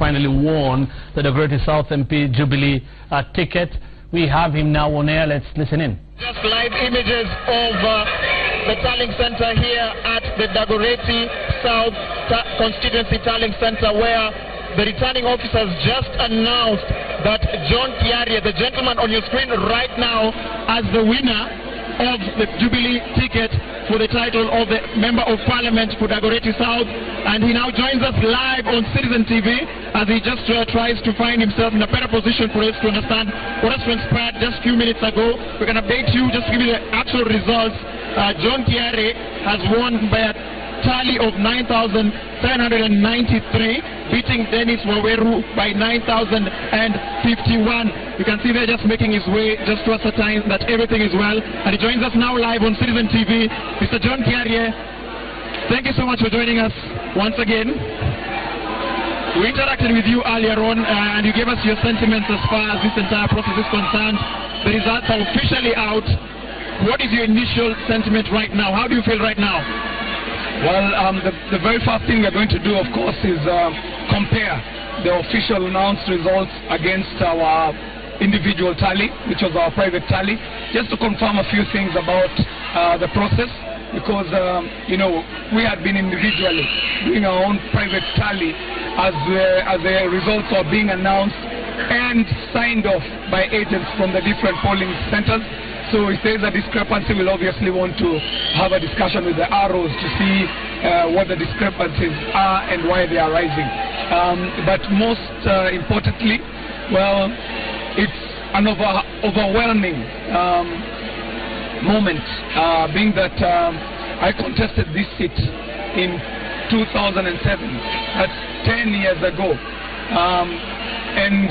finally won the Dagoretti South MP Jubilee ticket. We have him now on air. Let's listen in. Just live images of the tallying center here at the Dagoretti South Constituency Tallying Center, where the returning officers just announced that John Kiarie, the gentleman on your screen right now, as the winner of the Jubilee ticket for the title of the Member of Parliament for Dagoretti South. And he now joins us live on Citizen TV as he just tries to find himself in a better position for us to understand what has transpired just a few minutes ago. We can update you, just give you the actual results. John Kiarie has won by a tally of 9,793, beating Dennis Waweru by 9,051. You can see they're just making his way just to ascertain that everything is well. And he joins us now live on Citizen TV. Mr. John Kiarie, thank you so much for joining us once again. We interacted with you earlier on and you gave us your sentiments as far as this entire process is concerned. The results are officially out. What is your initial sentiment right now? How do you feel right now? Well, the very first thing we're going to do, of course, is compare the official announced results against our individual tally, which was our private tally, just to confirm a few things about the process, because, you know, we had been individually doing our own private tally as the results are being announced and signed off by agents from the different polling centers. So if there's a discrepancy, we'll obviously want to have a discussion with the ROs to see what the discrepancies are and why they are rising. But most importantly, well, it's an overwhelming moment, being that I contested this seat in 2007. That's 10 years ago. And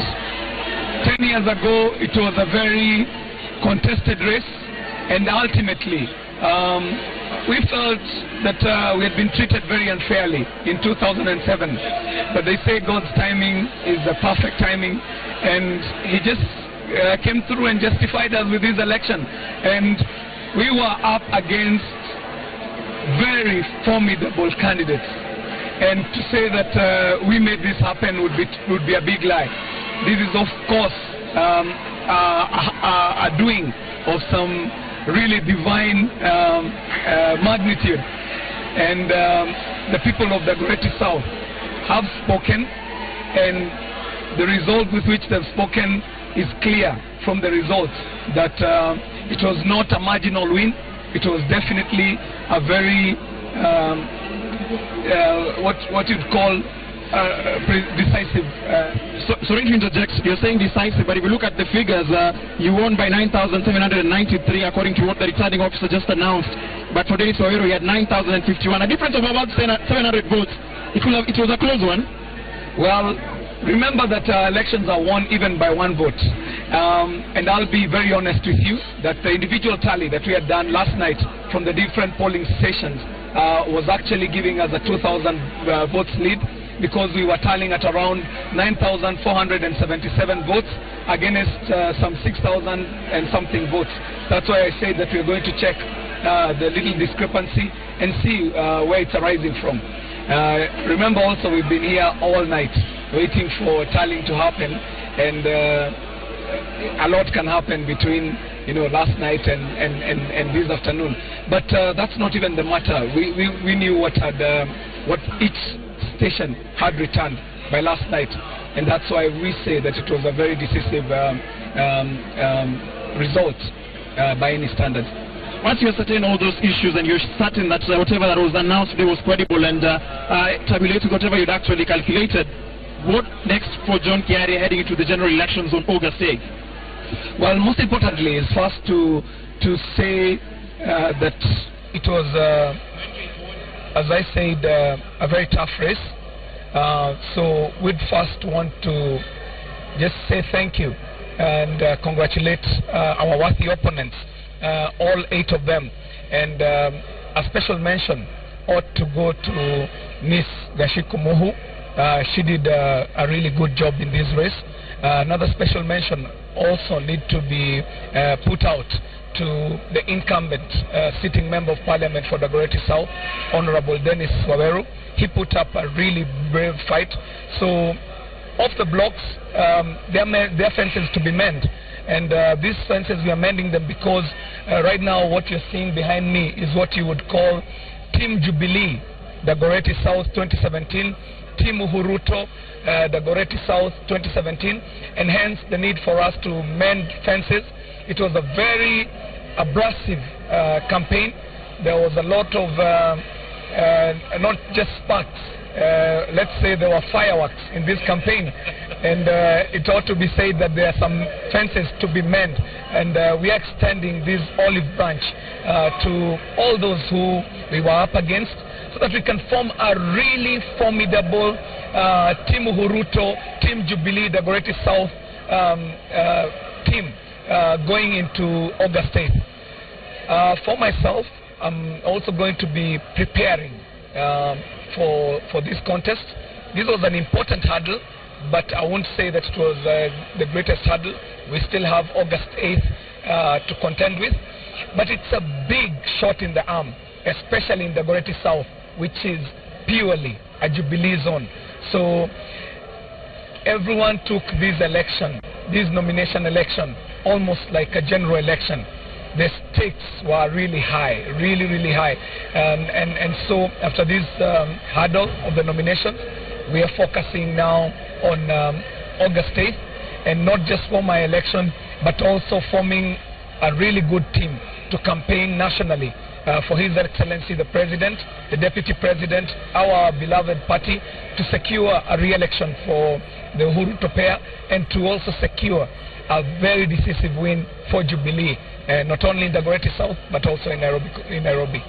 10 years ago, it was a very contested race, and ultimately we felt that we had been treated very unfairly in 2007, but they say God's timing is the perfect timing, and he just came through and justified us with his election. And we were up against very formidable candidates, and to say that we made this happen would be a big lie. This is, of course, a doing of some really divine magnitude, and the people of the Dagoretti South have spoken, and the result with which they've spoken is clear from the results that it was not a marginal win. It was definitely a very what you'd call decisive. Sorry to interject, you're saying decisive, but if you look at the figures, you won by 9,793 according to what the returning officer just announced. But for Dennis Waweru, he had 9,051, a difference of about 700 votes. It was a close one. Well, remember that elections are won even by one vote. And I'll be very honest with you that the individual tally that we had done last night from the different polling stations was actually giving us a 2,000 votes lead, because we were tallying at around 9,477 votes against some 6,000 and something votes. That's why I say that we're going to check the little discrepancy and see where it's arising from. Remember also, we've been here all night waiting for tallying to happen, and a lot can happen between, you know, last night and this afternoon. But that's not even the matter. We knew what each station had returned by last night, and that's why we say that it was a very decisive result by any standard. Once you ascertain all those issues and you're certain that whatever that was announced today was credible and tabulated whatever you'd actually calculated, what next for John Kiarie heading into the general elections on August 8th? Well, most importantly is first to say that it was, as I said, a very tough race. So we'd first want to just say thank you and congratulate our worthy opponents, all 8 of them. And a special mention ought to go to Miss Gashikumohu. She did a really good job in this race. Another special mention also need to be put out to the incumbent sitting member of parliament for Dagoretti South, Honorable Dennis Waweru. He put up a really brave fight. So off the blocks, there are fences to be mended. And these fences, we are mending them because right now what you're seeing behind me is what you would call Team Jubilee, Dagoretti South 2017, Team Uhuruto, Dagoretti South 2017, and hence the need for us to mend fences. It was a very abrasive campaign. There was a lot of, not just sparks, let's say there were fireworks in this campaign. And it ought to be said that there are some fences to be mended, and we are extending this olive branch to all those who we were up against, so that we can form a really formidable Team Uhuruto, Team Jubilee, Dagoretti South team going into August 8th. For myself, I'm also going to be preparing for this contest. This was an important hurdle, but I won't say that it was the greatest hurdle. We still have August 8th to contend with. But it's a big shot in the arm, especially in the Dagoretti South, which is purely a Jubilee zone. So everyone took this nomination election, almost like a general election. The stakes were really high, really high. And so after this hurdle of the nominations, we are focusing now on August 8th, and not just for my election, but also forming a really good team to campaign nationally for His Excellency the President, the Deputy President, our beloved party, to secure a re-election for the Uhuruto pair, and to also secure a very decisive win for Jubilee, not only in Dagoretti South, but also in Nairobi.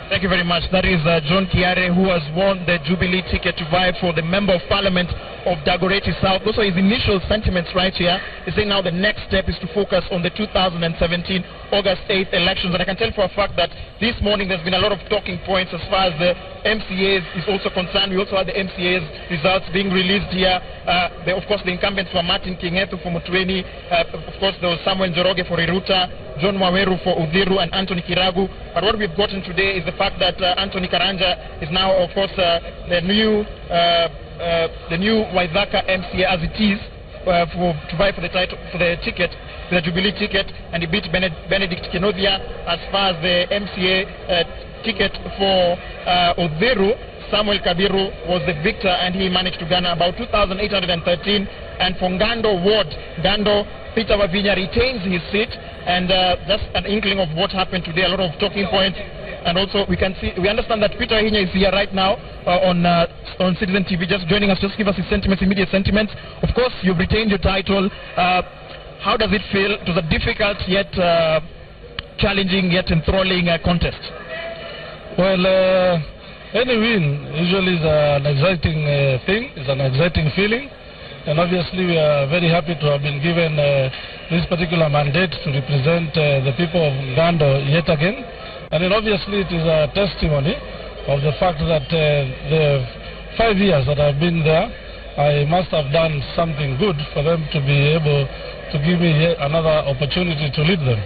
Thank you very much. That is John Kiare, who has won the Jubilee ticket to vie for the Member of Parliament of Dagoretti South. Those are his initial sentiments right here. He's saying now the next step is to focus on the 2017 August 8th elections. And I can tell for a fact that this morning there's been a lot of talking points as far as the MCAs is also concerned. We also had the MCAs results being released here. Of course, the incumbents were Martin Kingethu for Mutweni. Of course, there was Samuel Njoroge for Iruta, John Waweru for Udhiru, and Anthony Kiragu. But what we've gotten today is the fact that Anthony Karanja is now, of course, the new Waithaka MCA as it is to vie for the ticket, the Jubilee ticket, and he beat Benedict Kenodia. As far as the MCA ticket for Udhiru, Samuel Kabiru was the victor, and he managed to garner about 2,813. And for Ngando Ward, Peter Wavinya retains his seat, and that's an inkling of what happened today. A lot of talking points, and also we understand that Peter Wavinya is here right now on Citizen TV, just joining us. Just give us his sentiments, immediate sentiments. Of course, you've retained your title. How does it feel? It was a difficult yet challenging yet enthralling contest. Well, any win usually is an exciting thing, it's an exciting feeling, and obviously we are very happy to have been given this particular mandate to represent the people of Ngando yet again. And then obviously it is a testimony of the fact that the 5 years that I've been there, I must have done something good for them to be able to give me yet another opportunity to lead them.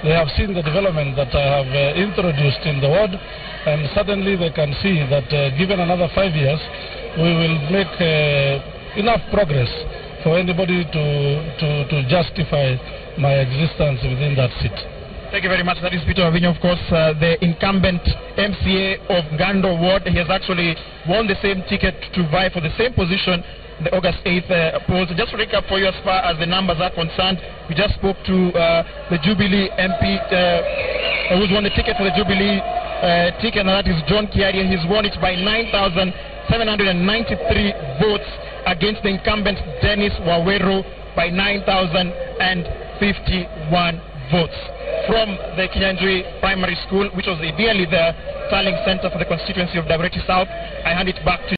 They have seen the development that I have introduced in the ward, and certainly they can see that given another 5 years, we will make enough progress for anybody to justify my existence within that seat. Thank you very much. That is Peter Wavinya, of course, the incumbent MCA of Ngando Ward. He has actually won the same ticket to vie for the same position, the August 8th polls. Just to recap for you as far as the numbers are concerned, we just spoke to the Jubilee MP who's won the ticket for the Jubilee ticket, and that is John Kiari. He's won it by 9,793 votes against the incumbent Dennis Waweru by 9,051 votes. From the Kinyanjui Primary School, which was ideally the tallying center for the constituency of Dagoretti South, I hand it back to